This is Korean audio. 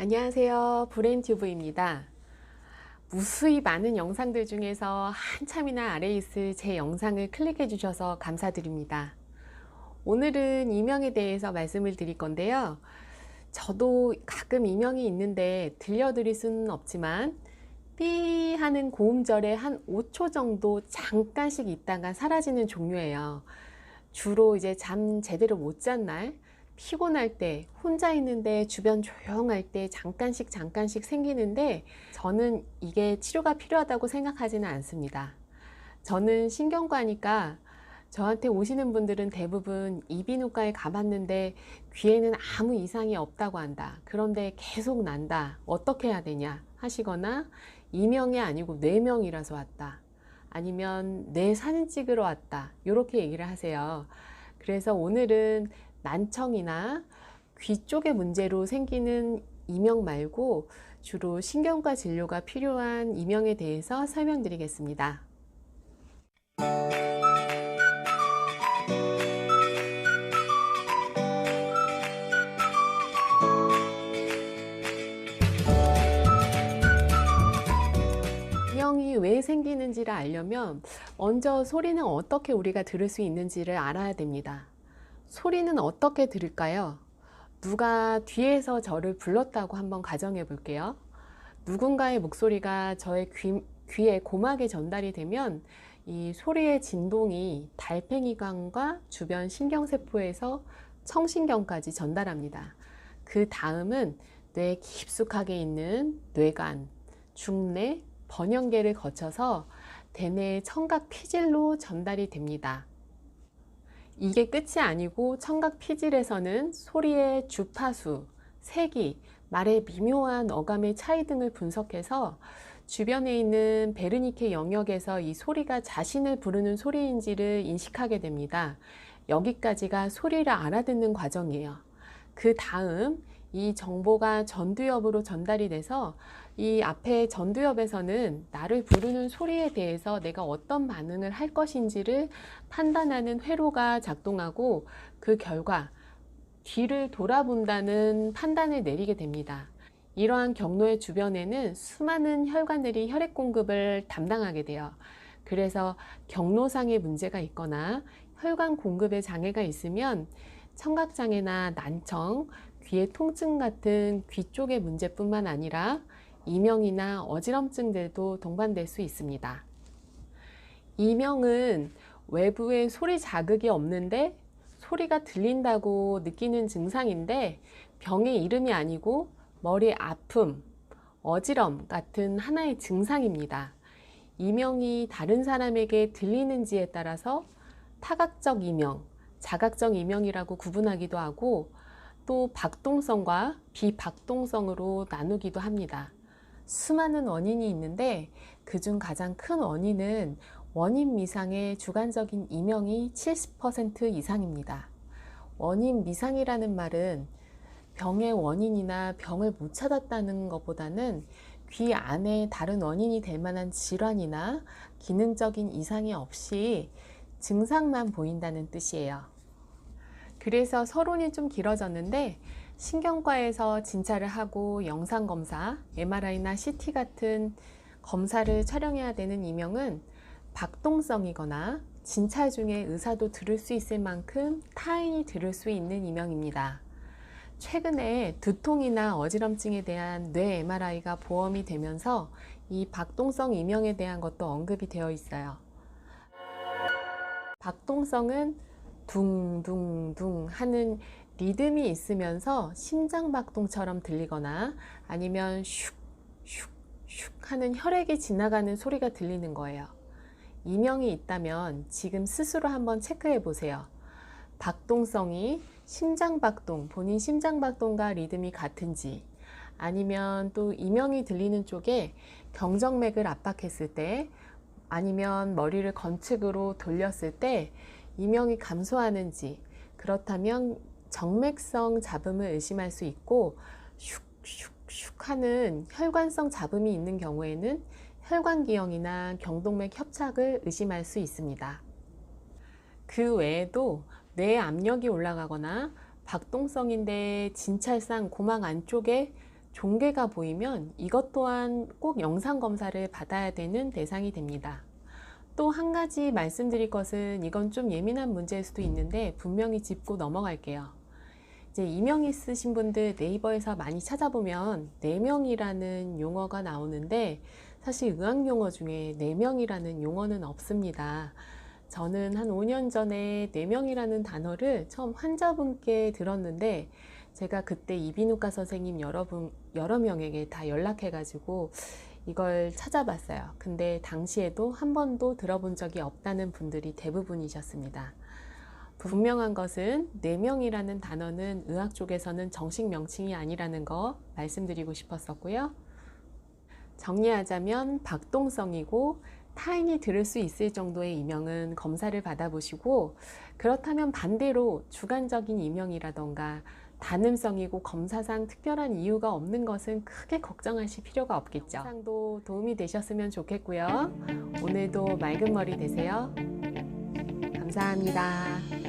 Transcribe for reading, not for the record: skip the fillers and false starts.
안녕하세요. 브레인튜브입니다. 무수히 많은 영상들 중에서 한참이나 아래에 있을 제 영상을 클릭해 주셔서 감사드립니다. 오늘은 이명에 대해서 말씀을 드릴 건데요. 저도 가끔 이명이 있는데 들려드릴 수는 없지만 삐 하는 고음절에 한 5초 정도 잠깐씩 있다가 사라지는 종류예요. 주로 이제 잠 제대로 못 잔 날, 피곤할 때, 혼자 있는데 주변 조용할 때 잠깐씩 생기는데 저는 이게 치료가 필요하다고 생각하지는 않습니다. 저는 신경과니까 저한테 오시는 분들은 대부분 이비인후과에 가봤는데 귀에는 아무 이상이 없다고 한다. 그런데 계속 난다. 어떻게 해야 되냐 하시거나 이명이 아니고 뇌명이라서 왔다. 아니면 뇌 사진 찍으러 왔다. 이렇게 얘기를 하세요. 그래서 오늘은 난청이나 귀 쪽의 문제로 생기는 이명 말고 주로 신경과 진료가 필요한 이명에 대해서 설명드리겠습니다. 이명이 왜 생기는지를 알려면 먼저 소리는 어떻게 우리가 들을 수 있는지를 알아야 됩니다. 소리는 어떻게 들을까요? 누가 뒤에서 저를 불렀다고 한번 가정해 볼게요. 누군가의 목소리가 저의 귀에 고막에 전달이 되면 이 소리의 진동이 달팽이관과 주변 신경세포에서 청신경까지 전달합니다. 그 다음은 뇌 깊숙하게 있는 뇌관, 중뇌, 번영계를 거쳐서 대뇌의 청각 피질로 전달이 됩니다. 이게 끝이 아니고 청각 피질에서는 소리의 주파수, 세기, 말의 미묘한 어감의 차이 등을 분석해서 주변에 있는 베르니케 영역에서 이 소리가 자신을 부르는 소리인지를 인식하게 됩니다. 여기까지가 소리를 알아듣는 과정이에요. 그 다음 이 정보가 전두엽으로 전달이 돼서 이 앞에 전두엽에서는 나를 부르는 소리에 대해서 내가 어떤 반응을 할 것인지를 판단하는 회로가 작동하고 그 결과 뒤를 돌아본다는 판단을 내리게 됩니다. 이러한 경로의 주변에는 수많은 혈관들이 혈액 공급을 담당하게 돼요. 그래서 경로상의 문제가 있거나 혈관 공급에 장애가 있으면 청각장애나 난청, 귀의 통증 같은 귀 쪽의 문제뿐만 아니라 이명이나 어지럼증들도 동반될 수 있습니다. 이명은 외부에 소리 자극이 없는데 소리가 들린다고 느끼는 증상인데 병의 이름이 아니고 머리 아픔, 어지럼 같은 하나의 증상입니다. 이명이 다른 사람에게 들리는지에 따라서 타각적 이명, 자각적 이명이라고 구분하기도 하고 또 박동성과 비박동성으로 나누기도 합니다. 수많은 원인이 있는데 그중 가장 큰 원인은 원인 미상의 주관적인 이명이 70% 이상입니다. 원인 미상이라는 말은 병의 원인이나 병을 못 찾았다는 것보다는 귀 안에 다른 원인이 될 만한 질환이나 기능적인 이상이 없이 증상만 보인다는 뜻이에요. 그래서 서론이 좀 길어졌는데 신경과에서 진찰을 하고 영상검사, MRI나 CT 같은 검사를 촬영해야 되는 이명은 박동성이거나 진찰 중에 의사도 들을 수 있을 만큼 타인이 들을 수 있는 이명입니다. 최근에 두통이나 어지럼증에 대한 뇌 MRI가 보험이 되면서 이 박동성 이명에 대한 것도 언급이 되어 있어요. 박동성은 둥둥둥 하는 리듬이 있으면서 심장박동처럼 들리거나 아니면 슉슉슉 하는 혈액이 지나가는 소리가 들리는 거예요. 이명이 있다면 지금 스스로 한번 체크해 보세요. 박동성이 심장박동, 본인 심장박동과 리듬이 같은지, 아니면 또 이명이 들리는 쪽에 경정맥을 압박했을 때, 아니면 머리를 건축으로 돌렸을 때 이명이 감소하는지, 그렇다면 정맥성 잡음을 의심할 수 있고 슉슉슉 하는 혈관성 잡음이 있는 경우에는 혈관기형이나 경동맥 협착을 의심할 수 있습니다. 그 외에도 뇌 압력이 올라가거나 박동성인데 진찰상 고막 안쪽에 종괴가 보이면 이것 또한 꼭 영상 검사를 받아야 되는 대상이 됩니다. 또 한 가지 말씀드릴 것은 이건 좀 예민한 문제일 수도 있는데 분명히 짚고 넘어갈게요. 이제 이명 있으신 분들 네이버에서 많이 찾아보면 내명이라는 용어가 나오는데 사실 의학 용어 중에 내명이라는 용어는 없습니다. 저는 한 5년 전에 내명이라는 단어를 처음 환자분께 들었는데 제가 그때 이비인후과 선생님 여러 명에게 다 연락해가지고 이걸 찾아봤어요. 근데 당시에도 한 번도 들어본 적이 없다는 분들이 대부분이셨습니다. 분명한 것은 내명이라는 단어는 의학 쪽에서는 정식 명칭이 아니라는 거 말씀드리고 싶었었고요. 정리하자면 박동성이고 타인이 들을 수 있을 정도의 이명은 검사를 받아보시고, 그렇다면 반대로 주관적인 이명이라던가 단음성이고 검사상 특별한 이유가 없는 것은 크게 걱정하실 필요가 없겠죠. 영상도 도움이 되셨으면 좋겠고요. 오늘도 맑은 머리 되세요. 감사합니다.